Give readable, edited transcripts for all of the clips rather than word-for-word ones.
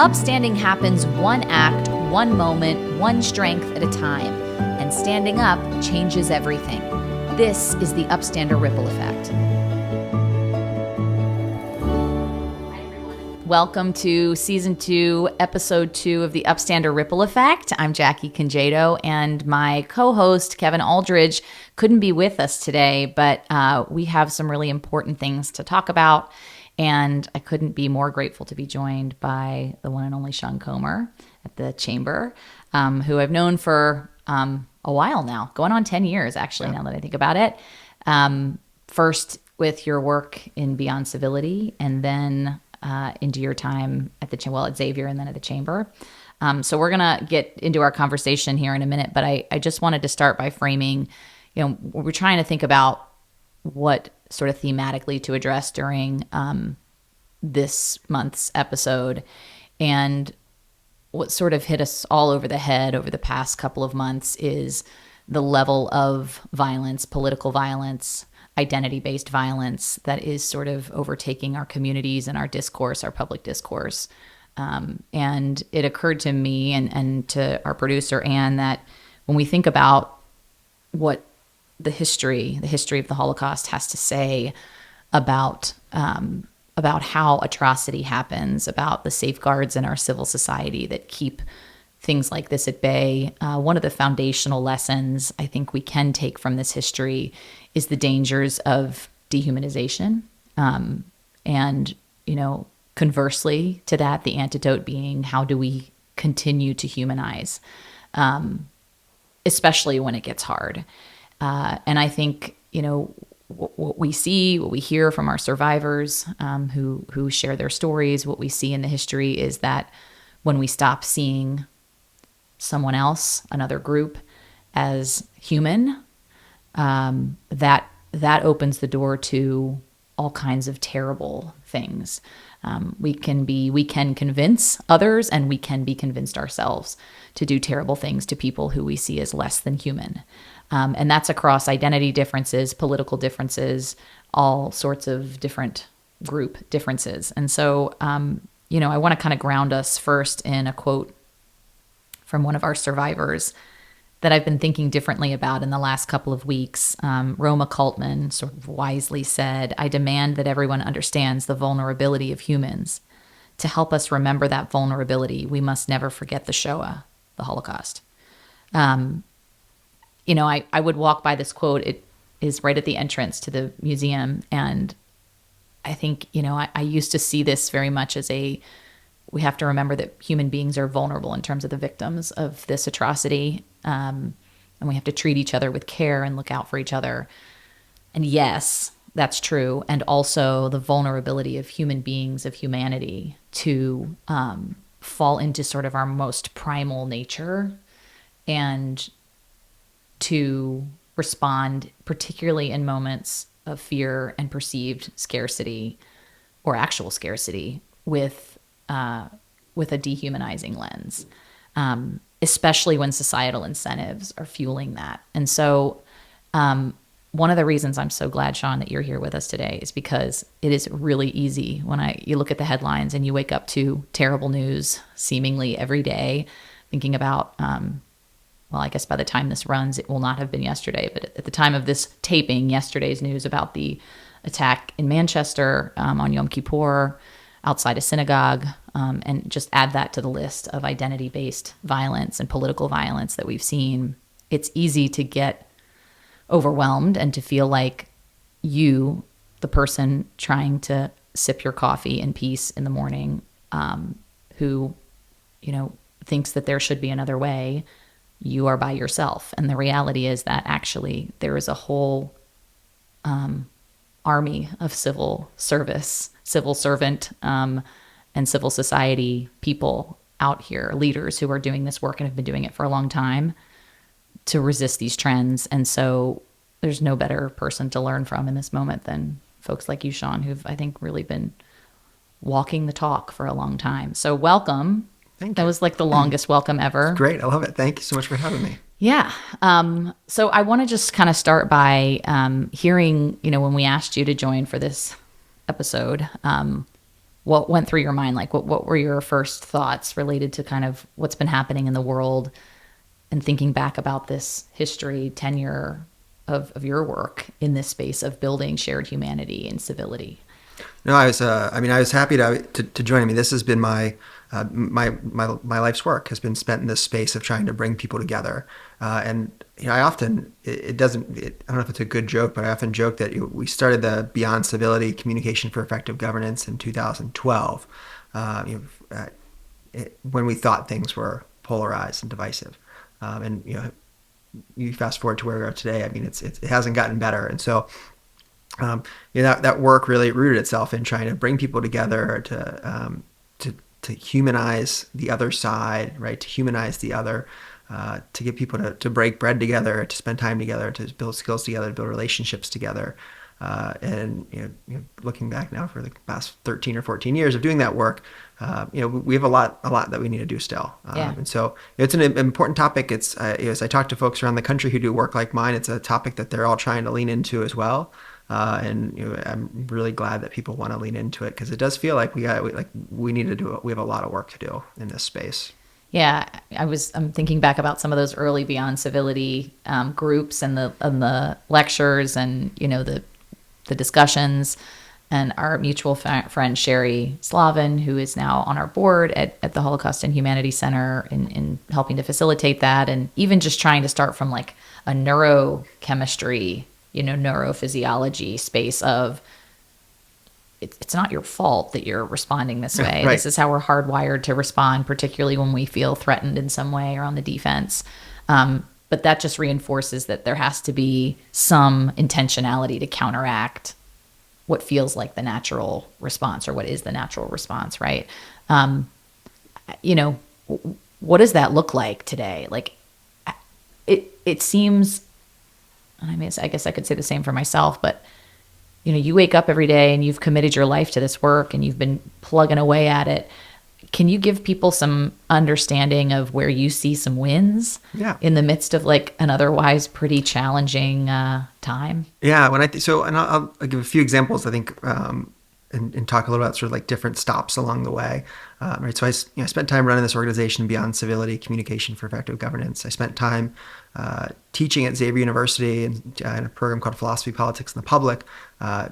Upstanding happens one act, one moment, one strength at a time, and standing up changes everything. This is the Upstander Ripple Effect. Welcome to Season 2, Episode 2 of the Upstander Ripple Effect. I'm Jackie Congedo, and my co-host, Kevin Aldridge, couldn't be with us today, but we have some really important things to talk about, and I couldn't be more grateful to be joined by the one and only Sean Comer at the Chamber, who I've known for a while now, going on 10 years, actually, now that I think about it. First with your work in Beyond Civility, and then into your time at at Xavier and then at the Chamber. So we're going to get into our conversation here in a minute, but I just wanted to start by framing, we're trying to think about what sort of thematically to address during this month's episode. And what sort of hit us all over the head over the past couple of months is the level of violence, political violence, identity-based violence that is sort of overtaking our communities and our discourse, our public discourse. And it occurred to me and to our producer, Anne, that when we think about what the history of the Holocaust has to say about how atrocity happens, about the safeguards in our civil society that keep things like this at bay. One of the foundational lessons I think we can take from this history is the dangers of dehumanization. And, conversely to that, the antidote being, how do we continue to humanize, especially when it gets hard? And I think, what we see, what we hear from our survivors who share their stories, what we see in the history is that when we stop seeing someone else, another group, as human, that opens the door to all kinds of terrible things. We can convince others, and we can be convinced ourselves to do terrible things to people who we see as less than human. And that's across identity differences, political differences, all sorts of different group differences. And so, I want to kind of ground us first in a quote from one of our survivors that I've been thinking differently about in the last couple of weeks. Roma Kaltman sort of wisely said, "I demand that everyone understands the vulnerability of humans. To help us remember that vulnerability, we must never forget the Shoah, the Holocaust." I would walk by this quote. It is right at the entrance to the museum. And I think, I used to see this very much as we have to remember that human beings are vulnerable in terms of the victims of this atrocity. And we have to treat each other with care and look out for each other. And yes, that's true. And also the vulnerability of human beings, of humanity, to fall into sort of our most primal nature and to respond, particularly in moments of fear and perceived scarcity or actual scarcity, with a dehumanizing lens, especially when societal incentives are fueling that. And so one of the reasons I'm so glad, Sean, that you're here with us today is because it is really easy when you look at the headlines and you wake up to terrible news seemingly every day, thinking about, I guess by the time this runs, it will not have been yesterday, but at the time of this taping, yesterday's news about the attack in Manchester on Yom Kippur outside a synagogue, and just add that to the list of identity-based violence and political violence that we've seen. It's easy to get overwhelmed and to feel like you, the person trying to sip your coffee in peace in the morning, who, thinks that there should be another way, you are by yourself. And the reality is that actually there is a whole army of civil service, civil servant, and civil society people out here, leaders who are doing this work and have been doing it for a long time to resist these trends. And so there's no better person to learn from in this moment than folks like you, Sean, who've, I think, really been walking the talk for a long time. So welcome. Thank you. That was like the longest welcome ever. Great. I love it. Thank you so much for having me. Yeah. So I want to just kind of start by hearing, when we asked you to join for this episode, what went through your mind? Like, what were your first thoughts related to kind of what's been happening in the world and thinking back about this history, tenure of your work in this space of building shared humanity and civility? No, I was happy to join. I mean, this has been my life's work has been spent in this space of trying to bring people together. And I often, I don't know if it's a good joke, but I often joke that we started the Beyond Civility Communication for Effective Governance in 2012, when we thought things were polarized and divisive. And you fast forward to where we are today. I mean, it hasn't gotten better. And so that work really rooted itself in trying to bring people together to humanize the other side, right? To humanize the other, to get people to break bread together, to spend time together, to build skills together, to build relationships together. And looking back now for the past 13 or 14 years of doing that work, we have a lot that we need to do still. And so it's an important topic. It's as I talk to folks around the country who do work like mine, it's a topic that they're all trying to lean into as well. And I'm really glad that people want to lean into it, because it does feel like we need to do it. We have a lot of work to do in this space. Yeah, I'm thinking back about some of those early Beyond Civility groups and the lectures and the discussions, and our mutual friend Sherry Slavin, who is now on our board at the Holocaust and Humanity Center in helping to facilitate that, and even just trying to start from like a neurochemistry, neurophysiology space of it's not your fault that you're responding this way. Right. This is how we're hardwired to respond, particularly when we feel threatened in some way or on the defense. But that just reinforces that there has to be some intentionality to counteract what feels like the natural response, or what is the natural response, right? What does that look like today? Like, it seems, and I guess I could say the same for myself, but you wake up every day and you've committed your life to this work and you've been plugging away at it. Can you give people some understanding of where you see some wins in the midst of like an otherwise pretty challenging time? Yeah, I'll give a few examples, I think, and talk a little about sort of like different stops along the way. Right. So I spent time running this organization, Beyond Civility, Communication for Effective Governance. I spent time teaching at Xavier University in a program called Philosophy, Politics, and the Public,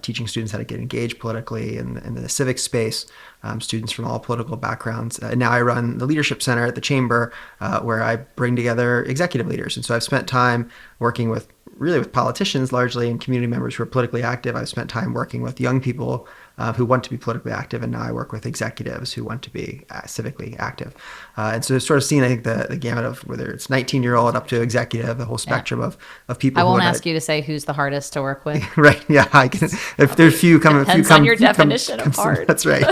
teaching students how to get engaged politically in the civic space, students from all political backgrounds. And now I run the Leadership Center at the Chamber, where I bring together executive leaders. And so I've spent time working with politicians largely, and community members who are politically active. I've spent time working with young people who want to be politically active, and now I work with executives who want to be civically active. And so sort of seeing, I think, the gamut of whether it's 19-year-old up to executive, the whole spectrum of people. I won't ask you to say who's the hardest to work with. Right, yeah. I can, if there's Depends on your definition of hard. That's right.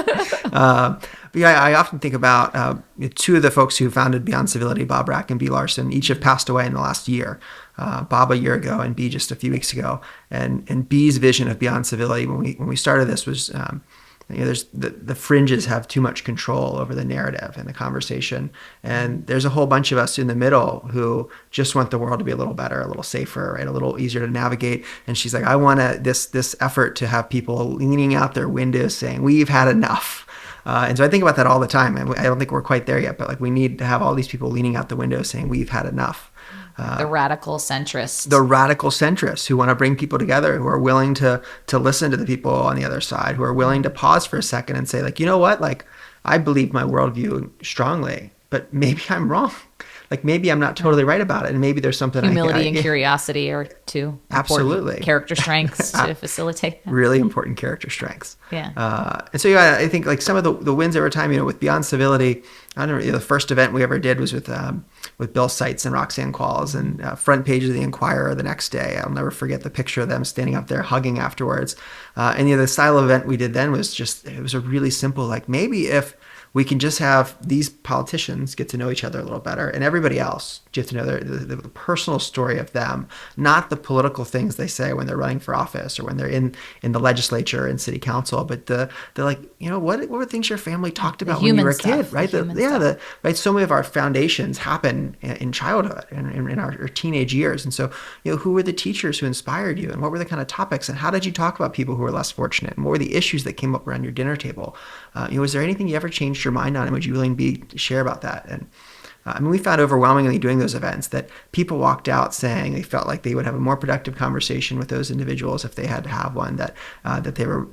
But yeah, I often think about two of the folks who founded Beyond Civility, Bob Rack and Bea Larson, each have passed away in the last year. Bob a year ago and Bea just a few weeks ago. And Bea's vision of Beyond Civility when we started this was, there's the fringes have too much control over the narrative and the conversation. And there's a whole bunch of us in the middle who just want the world to be a little better, a little safer, right? A little easier to navigate. And she's like, I want this effort to have people leaning out their windows saying, we've had enough. And so I think about that all the time. And I don't think we're quite there yet, but like we need to have all these people leaning out the window saying, we've had enough. The radical centrists. The radical centrists who want to bring people together, who are willing to listen to the people on the other side, who are willing to pause for a second and say, like, you know what? Like, I believe my worldview strongly, but maybe I'm wrong. Like, maybe I'm not totally right about it. And maybe there's something humility and curiosity are two absolutely character strengths to facilitate that. Really important character strengths. Yeah. And so, yeah, I think like some of the wins over time, with Beyond Civility, I don't know, the first event we ever did was with Bill Seitz and Roxanne Qualls, and front page of the Inquirer the next day. I'll never forget the picture of them standing up there hugging afterwards. And the style of event we did then was it was a really simple, like, maybe if we can just have these politicians get to know each other a little better, and everybody else get to know the personal story of them, not the political things they say when they're running for office or when they're in the legislature and city council, but they're like, what were things your family talked about when you were a kid, right? Right. So many of our foundations happen in childhood and in our teenage years, and so who were the teachers who inspired you, and what were the kind of topics, and how did you talk about people who were less fortunate, and what were the issues that came up around your dinner table? Was there anything you ever changed your mind on, and would you willing to share about that? And we found overwhelmingly doing those events that people walked out saying they felt like they would have a more productive conversation with those individuals if they had to have one, that they were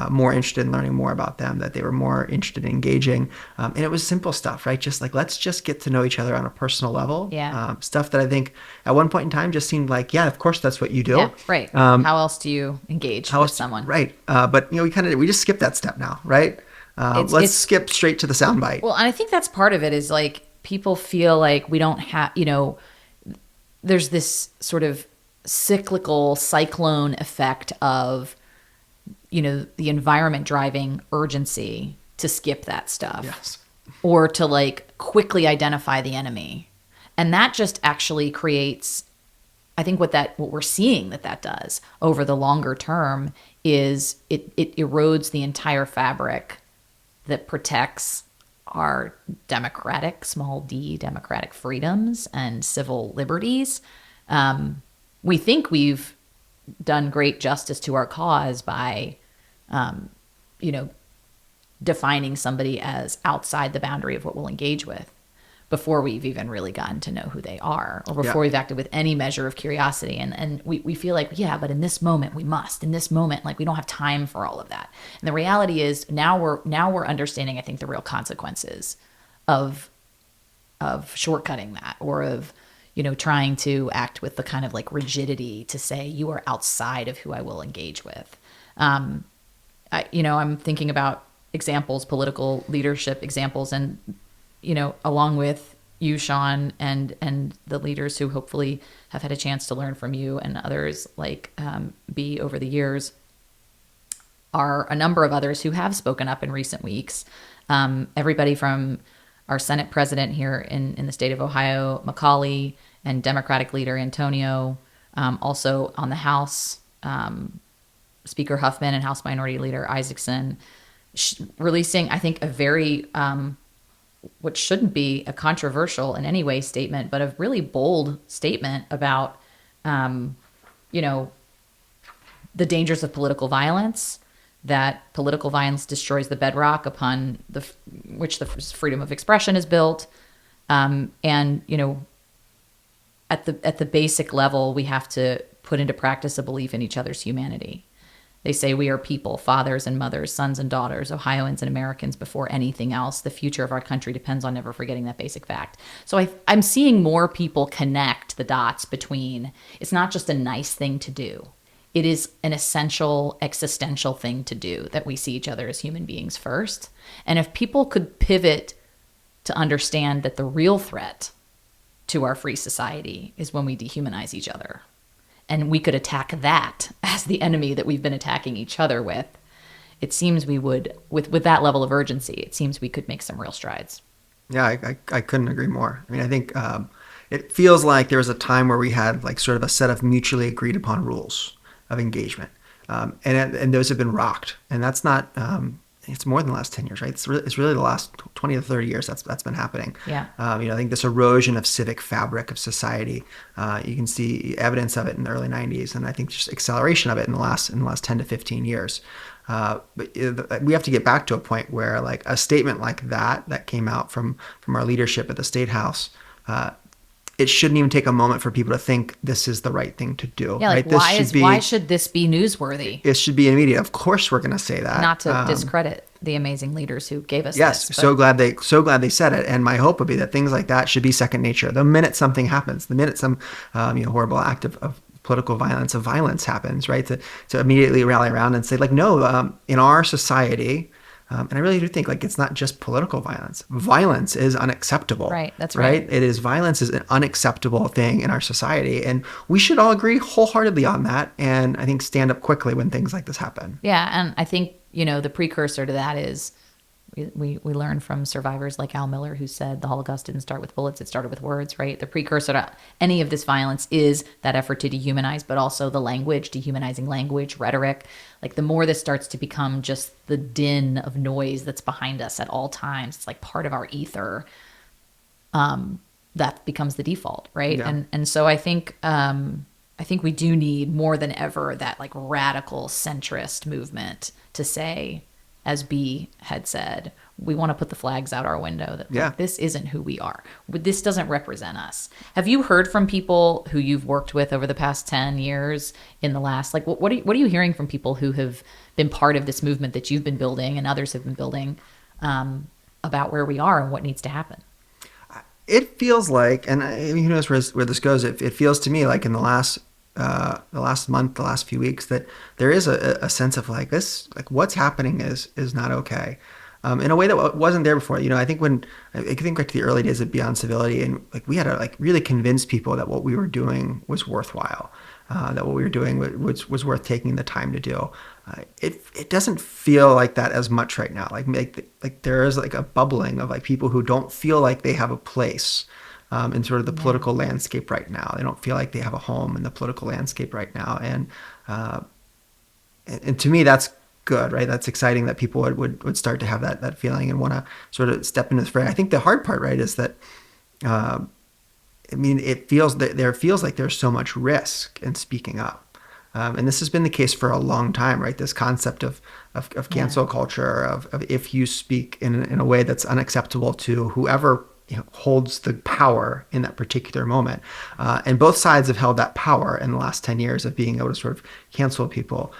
more interested in learning more about them, that they were more interested in engaging. And it was simple stuff, right? Just like, let's just get to know each other on a personal level. Yeah. Stuff that I think at one point in time just seemed like, yeah, of course that's what you do. Yeah, right. How else do you engage with someone? Right. But we just skip that step now, right? Let's skip straight to the soundbite. Well, and I think that's part of it is like, people feel like we don't have, there's this sort of cyclical cyclone effect of, the environment driving urgency to skip that stuff. Yes. Or to like quickly identify the enemy. And that just actually creates, I think what we're seeing that does over the longer term is it erodes the entire fabric that protects our democratic, small d, democratic freedoms and civil liberties. We think we've done great justice to our cause by, defining somebody as outside the boundary of what we'll engage with before we've even really gotten to know who they are, or before we've acted with any measure of curiosity. And we feel like, yeah, but in this moment we must. In this moment, like, we don't have time for all of that. And the reality is now we're understanding, I think, the real consequences of shortcutting that, or of trying to act with the kind of like rigidity to say you are outside of who I will engage with. I'm thinking about examples, political leadership examples, and along with you, Sean, and the leaders who hopefully have had a chance to learn from you and others like B over the years, are a number of others who have spoken up in recent weeks. Everybody from our Senate president here in the state of Ohio, Macaulay, and Democratic leader Antonio, also on the House, Speaker Huffman, and House Minority Leader Isaacson, releasing, I think, a very what shouldn't be a controversial in any way statement, but a really bold statement about, the dangers of political violence, that political violence destroys the bedrock upon which the freedom of expression is built. And, at the basic level, we have to put into practice a belief in each other's humanity. They say we are people, fathers and mothers, sons and daughters, Ohioans and Americans before anything else. The future of our country depends on never forgetting that basic fact. So I'm seeing more people connect the dots between, it's not just a nice thing to do. It is an essential existential thing to do, that we see each other as human beings first. And if people could pivot to understand that the real threat to our free society is when we dehumanize each other, and we could attack that as the enemy that we've been attacking each other with, it seems we would, with that level of urgency, it seems we could make some real strides. Yeah, I couldn't agree more. I think it feels like there was a time where we had like sort of a set of mutually agreed upon rules of engagement. And those have been rocked. And that's not, it's more than the last 10 years, right? It's really the last 20 to 30 years that's been happening. Yeah. I think this erosion of civic fabric of society, you can see evidence of it in the early 90s, and I think just acceleration of it in the last 10 to 15 years. But we have to get back to a point where like a statement like that came out from our leadership at the State House, it shouldn't even take a moment for people to think this is the right thing to do. Yeah, like, right? why should this be newsworthy? It should be immediate. Of course, we're going to say that. Not to discredit the amazing leaders who gave us yes, this. Yes, so glad they said it. And my hope would be that things like that should be second nature. The minute something happens, the minute some horrible act of political violence, of violence happens, right? To immediately rally around and say, like, no, in our society. And I really do think like it's not just political violence. Violence is unacceptable. Right. That's right. Violence is an unacceptable thing in our society. And we should all agree wholeheartedly on that. And I think stand up quickly when things like this happen. Yeah. And I think, the precursor to that is we learn from survivors like Al Miller, who said the Holocaust didn't start with bullets, it started with words, right? The precursor to any of this violence is that effort to dehumanize, but also the language, dehumanizing language, rhetoric. Like the more this starts to become just the din of noise that's behind us at all times, it's like part of our ether, that becomes the default, right? Yeah. And so I think we do need more than ever that like radical centrist movement to say, as B had said, we want to put the flags out our window that Yeah. like, this isn't who we are. This doesn't represent us. Have you heard from people who you've worked with over the past 10 years in the last, like, what are you hearing from people who have been part of this movement that you've been building and others have been building about where we are and what needs to happen? It feels like, and who knows where this goes. It feels to me like in the last month, the last few weeks, that there is a sense of like this, like what's happening is not okay, in a way that wasn't there before. I think I think back to the early days of Beyond Civility, and like we had to like really convince people that what we were doing was worthwhile, that what we were doing was worth taking the time to do. It doesn't feel like that as much right now. Like there is like a bubbling of like people who don't feel like they have a place in sort of the political landscape right now. They don't feel like they have a home in the political landscape right now, and to me that's good, right? That's exciting that people would start to have that feeling and want to sort of step into this fray. I think the hard part, right, is that it feels like there's so much risk in speaking up. And this has been the case for a long time, right? This concept of cancel culture, of if you speak in a way that's unacceptable to whoever holds the power in that particular moment. And both sides have held that power in the last 10 years of being able to sort of cancel people.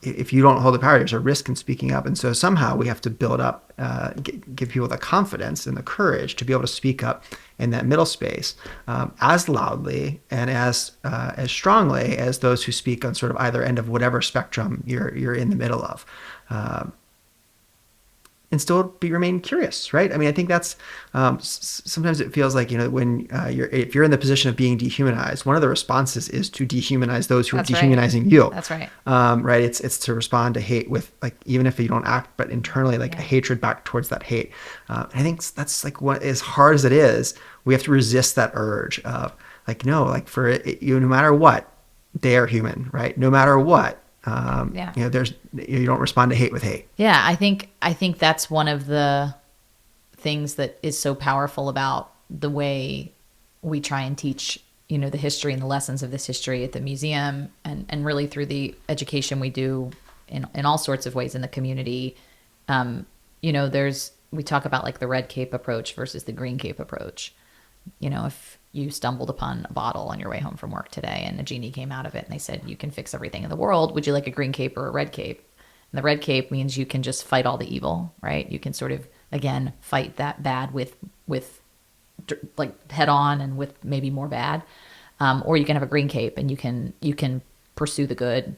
If you don't hold the power, there's a risk in speaking up. And so somehow we have to build up, give people the confidence and the courage to be able to speak up in that middle space as loudly and as strongly as those who speak on sort of either end of whatever spectrum you're in the middle of. And still remain curious, right? I mean, I think that's sometimes it feels like when if you're in the position of being dehumanized, one of the responses is to dehumanize those who are dehumanizing you. That's right. Right. It's to respond to hate with like even if you don't act, but internally like a hatred back towards that hate. I think that's like what as hard as it is, we have to resist that urge of like no, like for no matter what, they are human, right? No matter what. There's you don't respond to hate with hate. Yeah, I think that's one of the things that is so powerful about the way we try and teach, the history and the lessons of this history at the museum and really through the education we do in all sorts of ways in the community. We talk about like the red cape approach versus the green cape approach. If you stumbled upon a bottle on your way home from work today and a genie came out of it and they said, you can fix everything in the world. Would you like a green cape or a red cape? And the red cape means you can just fight all the evil, right? You can sort of, again, fight that bad with like head on and with maybe more bad. Or you can have a green cape and you can pursue the good.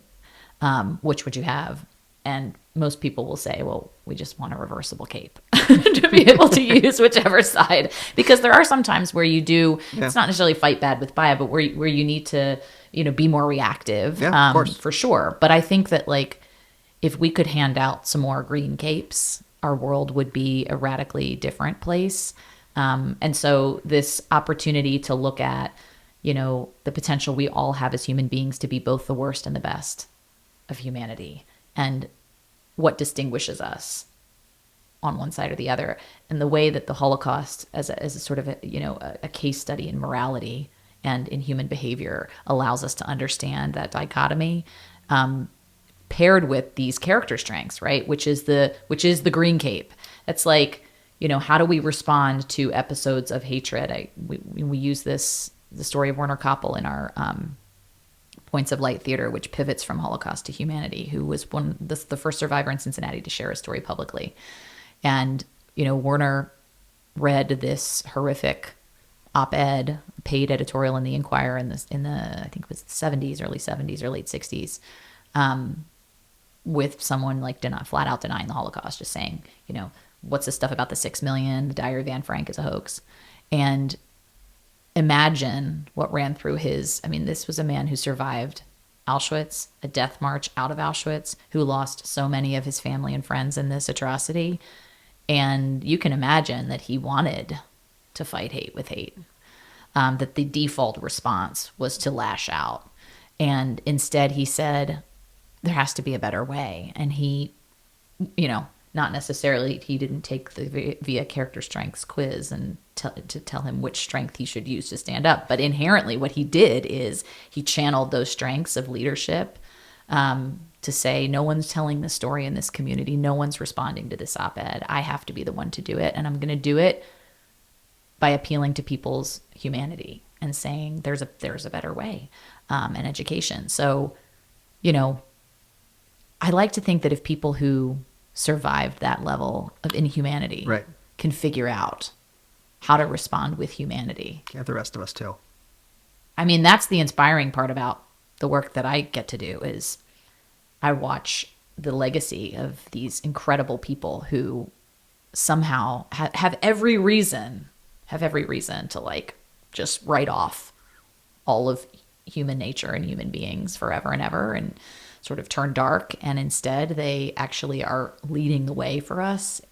Which would you have? And most people will say, well, we just want a reversible cape to be able to use whichever side. Because there are some times where you do, it's not necessarily fight bad with bad, but where you need to, be more reactive, of course. For sure. But I think that like, if we could hand out some more green capes, our world would be a radically different place. And so this opportunity to look at, the potential we all have as human beings to be both the worst and the best of humanity and what distinguishes us on one side or the other, and the way that the Holocaust as a sort of a case study in morality and in human behavior allows us to understand that dichotomy, paired with these character strengths, right? Which is the green cape. It's like, how do we respond to episodes of hatred? We use the story of Werner Koppel in our Points of Light Theater, which pivots from Holocaust to humanity, who was the first survivor in Cincinnati to share his story publicly. And, Werner read this horrific op-ed, paid editorial in the Inquirer in the I think it was the early 70s or late 60s, with someone like flat out denying the Holocaust, just saying, what's this stuff about the 6 million? The Diary of Anne Frank is a hoax. And imagine what ran through this was a man who survived Auschwitz, a death march out of Auschwitz, who lost so many of his family and friends in this atrocity. And you can imagine that he wanted to fight hate with hate, that the default response was to lash out. And instead he said, there has to be a better way. And he, not necessarily, he didn't take the via character strengths quiz and to tell him which strength he should use to stand up. But inherently what he did is he channeled those strengths of leadership, to say, no one's telling this story in this community. No one's responding to this op-ed. I have to be the one to do it. And I'm going to do it by appealing to people's humanity and saying there's a better way, and education. So, I like to think that if people who survived that level of inhumanity Right. can figure out how to respond with humanity. Yeah, the rest of us too. I mean, that's the inspiring part about the work that I get to do is I watch the legacy of these incredible people who somehow have every reason to like just write off all of human nature and human beings forever and ever and sort of turn dark. And instead they actually are leading the way for us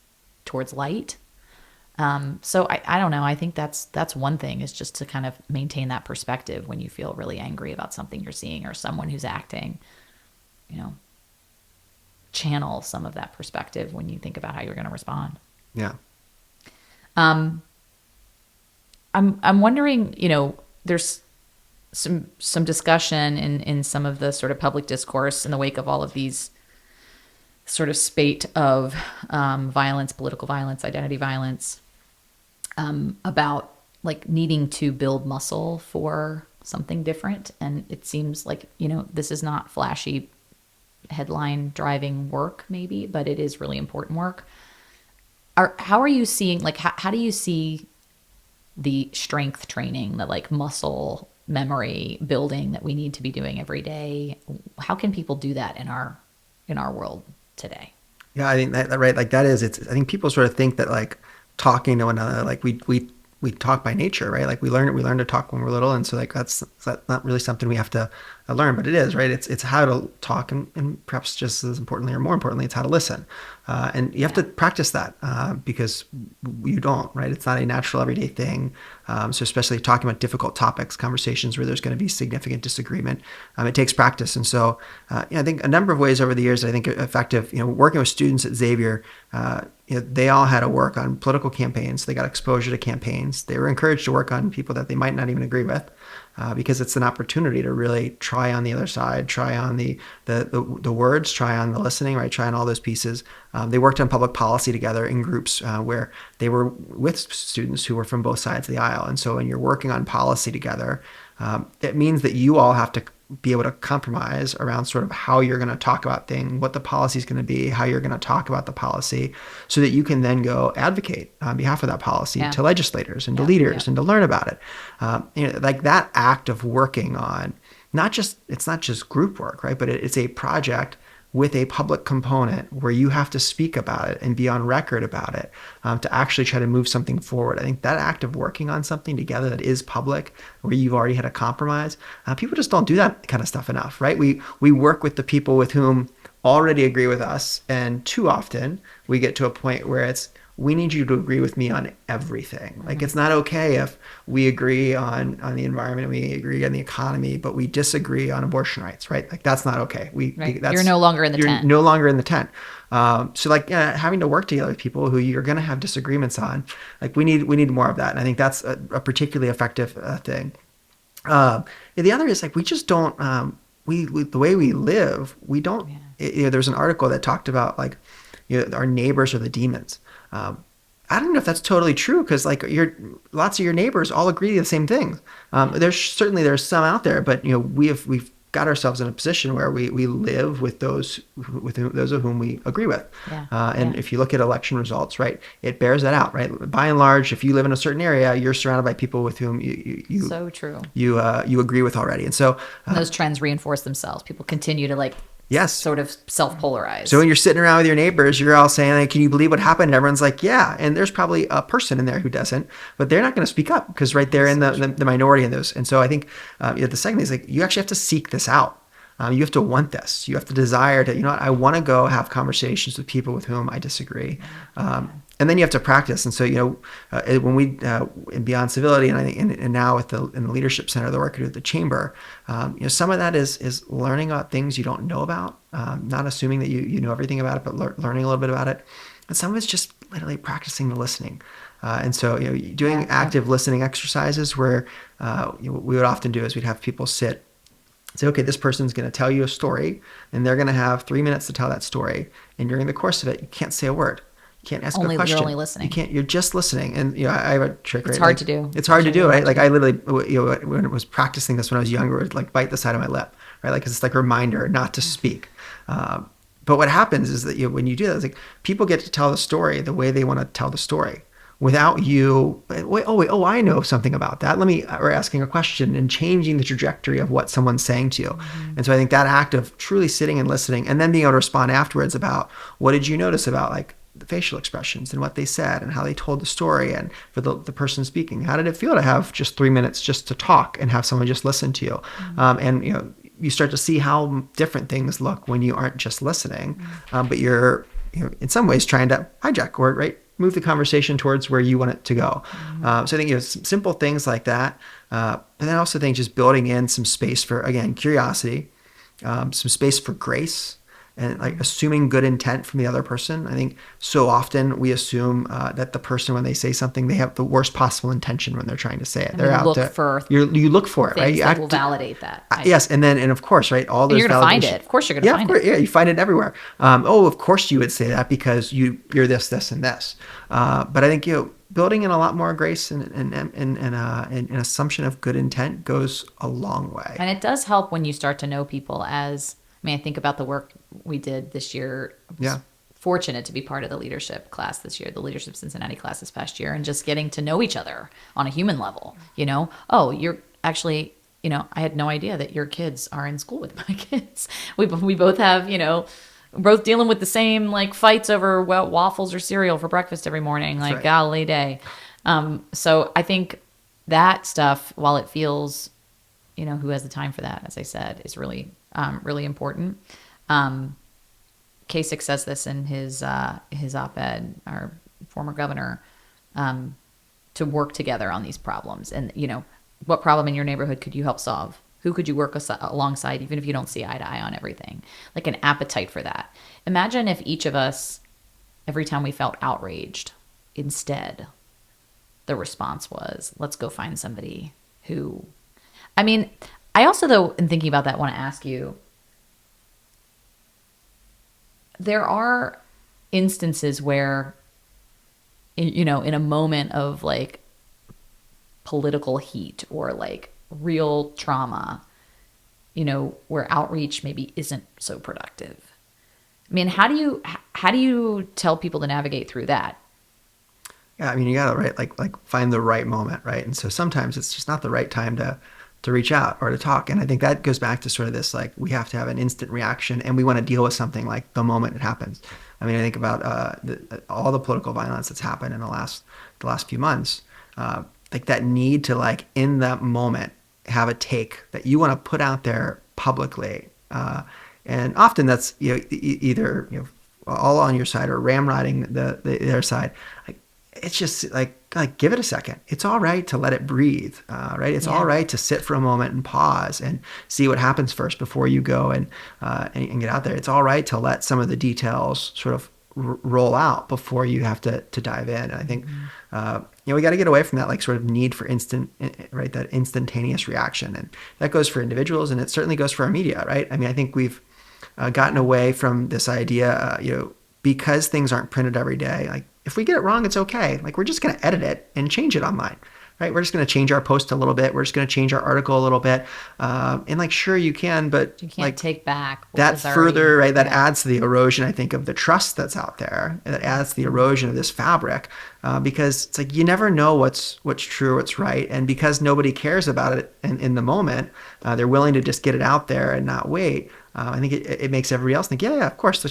towards light. So I don't know. I think that's one thing, is just to kind of maintain that perspective when you feel really angry about something you're seeing or someone who's acting, channel some of that perspective when you think about how you're going to respond. Yeah. I'm wondering, there's some discussion in some of the sort of public discourse in the wake of all of these sort of spate of violence, political violence, identity violence, about like needing to build muscle for something different. And it seems like, this is not flashy headline driving work maybe, but it is really important work. How are you seeing, like, how do you see the strength training, the like muscle memory building that we need to be doing every day? How can people do that in our world today? Yeah, I think that right. Like that is, I think people sort of think that like talking to one another, like we talk by nature, right? Like we learn to talk when we're little. And so like, that's not really something we have to learn, but it is, right? It's how to talk, and perhaps just as importantly or more importantly, it's how to listen. And you have to practice that because you don't, right? It's not a natural everyday thing. So especially talking about difficult topics, conversations where there's going to be significant disagreement, it takes practice. And so I think a number of ways over the years that I think are effective, working with students at Xavier, they all had to work on political campaigns. They got exposure to campaigns. They were encouraged to work on people that they might not even agree with. Because it's an opportunity to really try on the other side, try on the words, try on the listening, right? Try on all those pieces. They worked on public policy together in groups where they were with students who were from both sides of the aisle. And so when you're working on policy together, it means that you all have to be able to compromise around sort of how you're going to talk about things, what the policy is going to be, how you're going to talk about the policy, so that you can then go advocate on behalf of that policy to legislators and to leaders and to learn about it. Like that act of working on it's not just group work, right? But it's a project with a public component where you have to speak about it and be on record about it to actually try to move something forward. I think that act of working on something together that is public, where you've already had a compromise, people just don't do that kind of stuff enough, right? We work with the people with whom already agree with us, and too often we get to a point where we need you to agree with me on everything. Like it's not okay if we agree on the environment, we agree on the economy, but we disagree on abortion rights, right? Like that's not okay. You're no longer in the tent. You're no longer in the tent. So like having to work together with people who you're going to have disagreements on, like we need more of that. And I think that's a particularly effective thing. The other is like, we just don't, the way we live, we don't, there's an article that talked about like, our neighbors are the demons. I don't know if that's totally true, because like lots of your neighbors all agree the same things. There's some out there, but we've got ourselves in a position where we live with those of whom we agree with. If you look at election results, right, it bears that out, right? By and large, if you live in a certain area, you're surrounded by people with whom you so true. You agree with already, and so those trends reinforce themselves. People continue to like. Yes. Sort of self-polarized. So when you're sitting around with your neighbors, you're all saying, like, can you believe what happened? And everyone's like, yeah. And there's probably a person in there who doesn't, but they're not going to speak up because they're in the minority in those. And so I think the second is like, you actually have to seek this out. You have to want this. You have to desire to, I want to go have conversations with people with whom I disagree. And then you have to practice. And so, when we in Beyond Civility, and I think and now in the Leadership Center, the work we do at the Chamber, some of that is learning about things you don't know about, not assuming that you know everything about it, but learning a little bit about it. And some of it's just literally practicing the listening. And so, doing active listening exercises where what we would often do is we'd have people sit Say, okay, this person's going to tell you a story, and they're going to have 3 minutes to tell that story. And during the course of it, you can't say a word. You can't ask a question. You're only listening. You can't. You're just listening. And I have a trick. It's right? hard to do. It's hard to do, right? Like I literally, when I was practicing this when I was younger, would like bite the side of my lip, right? Like it's like a reminder not to speak. But what happens is that when you do that, it's like people get to tell the story the way they want to tell the story, without you, I know something about that. Or asking a question and changing the trajectory of what someone's saying to you. Mm-hmm. And so I think that act of truly sitting and listening, and then being able to respond afterwards about what did you notice about like the facial expressions and what they said and how they told the story, and for the person speaking, how did it feel to have just 3 minutes just to talk and have someone just listen to you? Mm-hmm. And you start to see how different things look when you aren't just listening, but you're in some ways trying to hijack or move the conversation towards where you want it to go. Mm-hmm. So I think simple things like that. But then I also think just building in some space for, again, curiosity, some space for grace, and like assuming good intent from the other person. I think so often we assume that the person, when they say something, they have the worst possible intention when they're trying to say it. And they're out to you look for it, right? You will validate that. Right? Yes, and of course, right? All those. You're going to find it. Of course, you're going to find it. Yeah, you find it everywhere. Of course, you would say that because you're this, and this. But I think building in a lot more grace and an assumption of good intent goes a long way. And it does help when you start to know people as. I think about the work we did this year. I was fortunate to be part of the leadership class this year, the leadership Cincinnati class this past year, and just getting to know each other on a human level. You're actually, I had no idea that your kids are in school with my kids. We both have, both dealing with the same like fights over waffles or cereal for breakfast every morning, like right. Golly day. So I think that stuff, while it feels, who has the time for that, as I said, is really really important. Kasich says this in his op-ed, our former governor, to work together on these problems. And, what problem in your neighborhood could you help solve? Who could you work alongside, even if you don't see eye to eye on everything? Like an appetite for that. Imagine if each of us, every time we felt outraged, instead, the response was, let's go find somebody who... I also, though, in thinking about that, want to ask you, there are instances where, in a moment of like political heat or like real trauma, where outreach maybe isn't so productive. How do you tell people to navigate through that? Yeah, you gotta like find the right moment, right? And so sometimes it's just not the right time to reach out or to talk. And I think that goes back to sort of this, like, we have to have an instant reaction and we want to deal with something like the moment it happens. I think about all the political violence that's happened in the last few months, like that need to, like, in that moment, have a take that you want to put out there publicly. And often that's, either, all on your side or ramrodding the other side. Like, it's just like give it a second. It's all right to let it breathe, right? It's all right to sit for a moment and pause and see what happens first before you go and get out there. It's all right to let some of the details sort of roll out before you have to dive in. And I think we got to get away from that, like, sort of need for that instantaneous reaction. And that goes for individuals, and it certainly goes for our media, right? I think we've gotten away from this idea, because things aren't printed every day, like, if we get it wrong, it's okay. Like, we're just going to edit it and change it online, right? We're just going to change our post a little bit. We're just going to change our article a little bit. And like, sure, you can, but you can't take back that further, right? That adds to the erosion, I think, of the trust that's out there. And that adds to the erosion of this fabric, because it's like, you never know what's true or what's right. And because nobody cares about it in the moment, they're willing to just get it out there and not wait. I think it makes everybody else think, yeah, of course,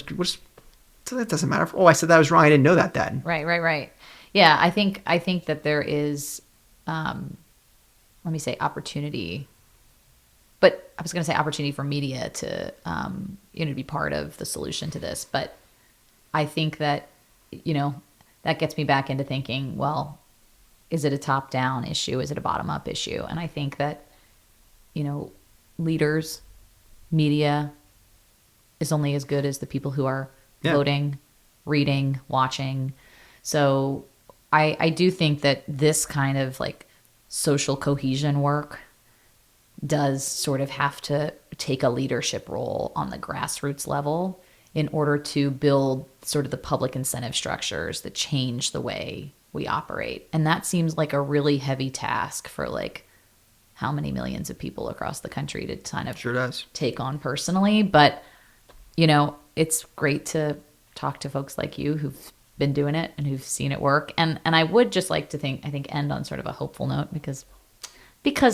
so that doesn't matter. I said that was wrong. I didn't know that then. Right. Yeah, I think that there is, let me say, opportunity. But I was going to say opportunity for media to, to be part of the solution to this. But I think that, that gets me back into thinking, well, is it a top-down issue? Is it a bottom-up issue? And I think that, leaders, media is only as good as the people who are voting, reading, watching. So I do think that this kind of like social cohesion work does sort of have to take a leadership role on the grassroots level in order to build sort of the public incentive structures that change the way we operate. And that seems like a really heavy task for like how many millions of people across the country to kind of Sure does. take on personally. But, you know, it's great to talk to folks like you who've been doing it and who've seen it work. And I would just like to end on sort of a hopeful note because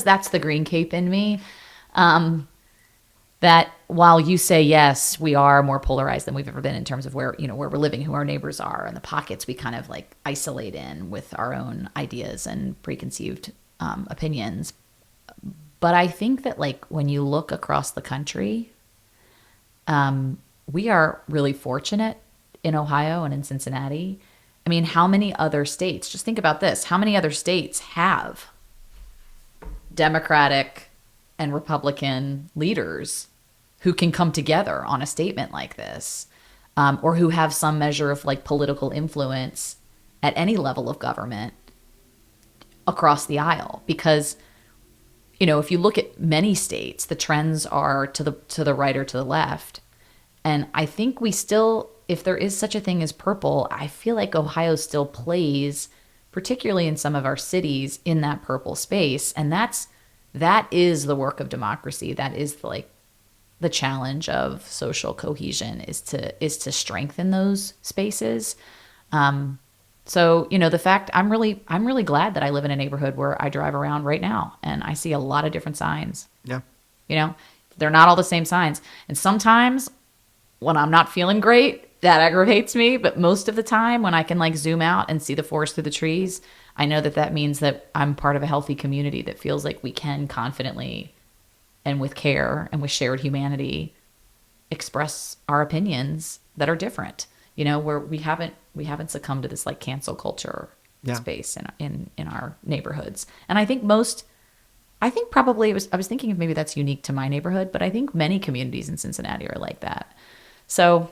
that's the green cape in me. That while you say, yes, we are more polarized than we've ever been in terms of where we're living, who our neighbors are, and the pockets we kind of like isolate in with our own ideas and preconceived opinions. But I think that like when you look across the country, we are really fortunate in Ohio and in Cincinnati. I mean, how many other states, just think about this, how many other states have Democratic and Republican leaders who can come together on a statement like this, or who have some measure of like political influence at any level of government across the aisle? Because, you know, if you look at many states, the trends are to the right or to the left. And I think we still, if there is such a thing as purple, I feel like Ohio still plays, particularly in some of our cities, in that purple space. And that is the work of democracy. That is like the challenge of social cohesion, is to strengthen those spaces. So, you know, the fact I'm really glad that I live in a neighborhood where I drive around right now and I see a lot of different signs. Yeah. You know, they're not all the same signs. And sometimes when I'm not feeling great, that aggravates me. But most of the time when I can like zoom out and see the forest through the trees, I know that means that I'm part of a healthy community that feels like we can confidently and with care and with shared humanity express our opinions that are different, you know, where we haven't succumbed to this like cancel culture space in our neighborhoods. And I think probably I was thinking if maybe that's unique to my neighborhood, but I think many communities in Cincinnati are like that. So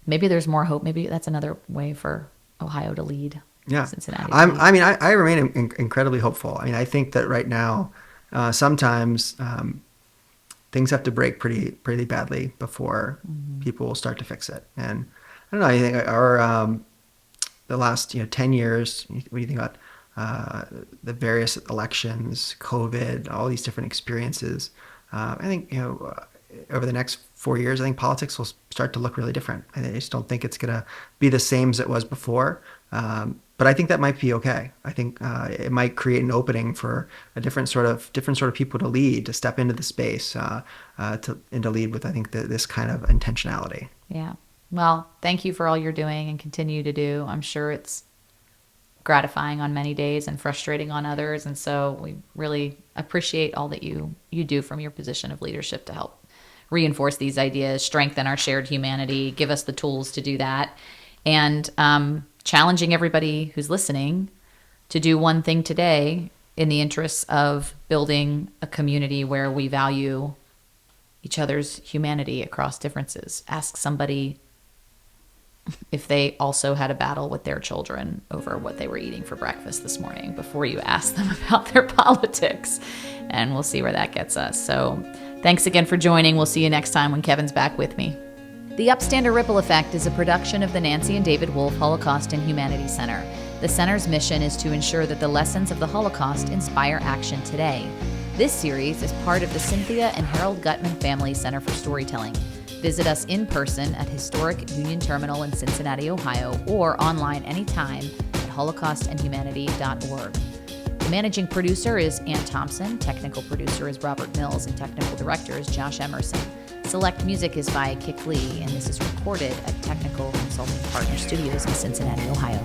maybe there's more hope. Maybe that's another way for Ohio to lead. Yeah. Cincinnati. I remain incredibly hopeful. I mean, I think that right now, sometimes things have to break pretty badly before people will start to fix it. And I don't know, I think our the last 10 years, when you think about the various elections, COVID, all these different experiences, I think over the next 4 years, I think politics will start to look really different. I just don't think it's going to be the same as it was before. But I think that might be okay. I think it might create an opening for a different sort of people to lead, to step into the space, to lead with, I think, this kind of intentionality. Yeah. Well, thank you for all you're doing and continue to do. I'm sure it's gratifying on many days and frustrating on others. And so we really appreciate all that you do from your position of leadership to help reinforce these ideas, strengthen our shared humanity, give us the tools to do that. And challenging everybody who's listening to do one thing today in the interests of building a community where we value each other's humanity across differences. Ask somebody if they also had a battle with their children over what they were eating for breakfast this morning before you ask them about their politics. And we'll see where that gets us. So thanks again for joining. We'll see you next time when Kevin's back with me. The Upstander Ripple Effect is a production of the Nancy and David Wolf Holocaust and Humanities Center. The center's mission is to ensure that the lessons of the Holocaust inspire action today. This series is part of the Cynthia and Harold Gutman Family Center for Storytelling. Visit us in person at Historic Union Terminal in Cincinnati, Ohio, or online anytime at holocaustandhumanity.org. The managing producer is Ann Thompson, technical producer is Robert Mills, and technical director is Josh Emerson. Select music is by Kick Lee, and this is recorded at Technical Consulting Partner Studios in Cincinnati, Ohio.